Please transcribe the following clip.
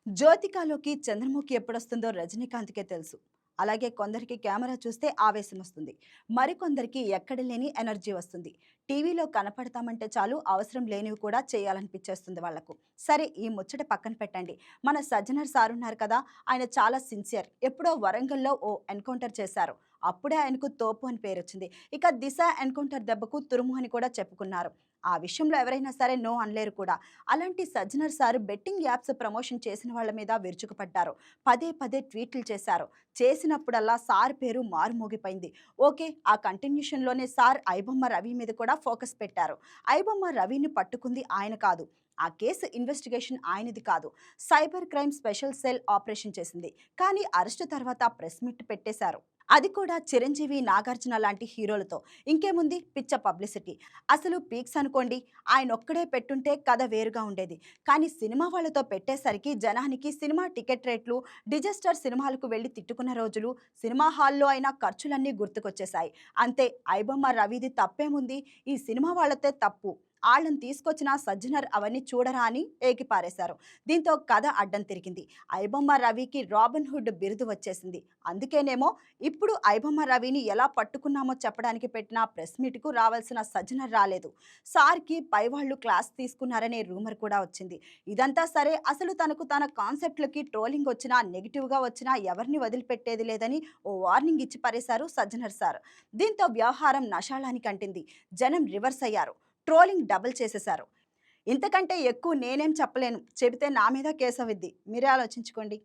జ్యోతికాలోకి చంద్రముఖి ఎప్పుడొస్తుందో రజనీకాంత్‌కే తెలుసు. అలాగే కొందరికి కెమెరా చూస్తే ఆవేశం వస్తుంది. మరికొందరికి ఎక్కడ లేని ఎనర్జీ వస్తుంది. టీవీలో కనపడతామంటే చాలు అవసరం లేనివి కూడా చేయాలనిపించేస్తుంది వాళ్ళకు. సరే ఈ ముచ్చట పక్కన పెట్టండి. మన సజ్జనర్ సార్ ఉన్నారు కదా! ఆయన చాలా సిన్సియర్. ఎప్పుడో వరంగల్‌లో ఓ ఎన్‌కౌంటర్ చేశారు. అప్పుడే ఆయనకు తోపు అని పేరొచ్చింది. ఇక దిశ ఎన్‌కౌంటర్ దెబ్బకు తురుము అని కూడా చెప్పుకున్నారు. ఆ విషయంలో ఎవరైనా సరే నో అనలేరు కూడా. అలాంటి Sajjanar sir betting apps promotion చేసిన వాళ్ళ మీద విరుచుకుపడ్డారు. పదే పదే ట్వీట్లు చేశారు. చేసినప్పుడల్లా సార్ పేరు మారుమోగిపోయింది. ఓకే. ఆ కంటిన్యూషన్‌లోనే సార్ ఐబొమ్మ రవి మీద కూడా ఫోకస్ పెట్టారు. ఐబొమ్మ రవిని పట్టుకుంది ఆయన కాదు. ఆ కేసు ఇన్వెస్టిగేషన్ ఆయనది కాదు. Cyber crime special cell operation చేసింది. కానీ అరెస్టు తర్వాత ప్రెస్ మీట్ పెట్టేశారు. అది కూడా చిరంజీవి, నాగార్జున లాంటి హీరోలతో. ఇంకేముంది పిచ్చ పబ్లిసిటీ. అసలు పీక్స్ అనుకోండి. ఆయనొక్కడే పెట్టుంటే కథ వేరుగా ఉండేది. కానీ సినిమా వాళ్ళతో పెట్టేసరికి జనానికి సినిమా టికెట్ రేట్లు, డిజాస్టర్ సినిమాలకు వెళ్లి తిట్టుకున్న రోజులు, సినిమా హాల్‌లో అయిన ఖర్చులన్నీ గుర్తుకొచ్చేశాయి. అంతే ఐబొమ్మ రవిది తప్పేముంది? ఈ సినిమా వాళ్ళదే తప్పు. ఆళ్ళని తీసుకొచ్చిన సజ్జనర్ అవన్నీ చూడరా అని ఏకిపారేశారు. దీంతో కథ అడ్డం తిరిగింది. ఐబొమ్మ రవికి రాబిన్ హుడ్ బిరుదు వచ్చేసింది. అందుకేనేమో ఇప్పుడు ఐబొమ్మ రవిని ఎలా పట్టుకున్నామో చెప్పడానికి పెట్టిన ప్రెస్ మీట్‌కు రావాల్సిన సజ్జనర్ రాలేదు. సార్‌కి పైవాళ్లు క్లాస్ తీసుకున్నారనే రూమర్ కూడా వచ్చింది. ఇదంతా సరే అసలు తనకు తన కాన్సెప్ట్‌లకి ట్రోలింగ్ వచ్చినా, నెగెటివ్‌గా వచ్చినా ఎవరిని వదిలిపెట్టేది లేదని ఓ వార్నింగ్ ఇచ్చి పారేశారు సజ్జనర్ సార్. దీంతో వ్యవహారం నషాళానికి అంటింది. జనం రివర్స్ అయ్యారు. ట్రోలింగ్ డబుల్ చేసేశారు. ఇంతకంటే ఎక్కువ నేనేం చెప్పలేను. చెబితే నా మీద కేసవుద్ది. మీరే ఆలోచించుకోండి.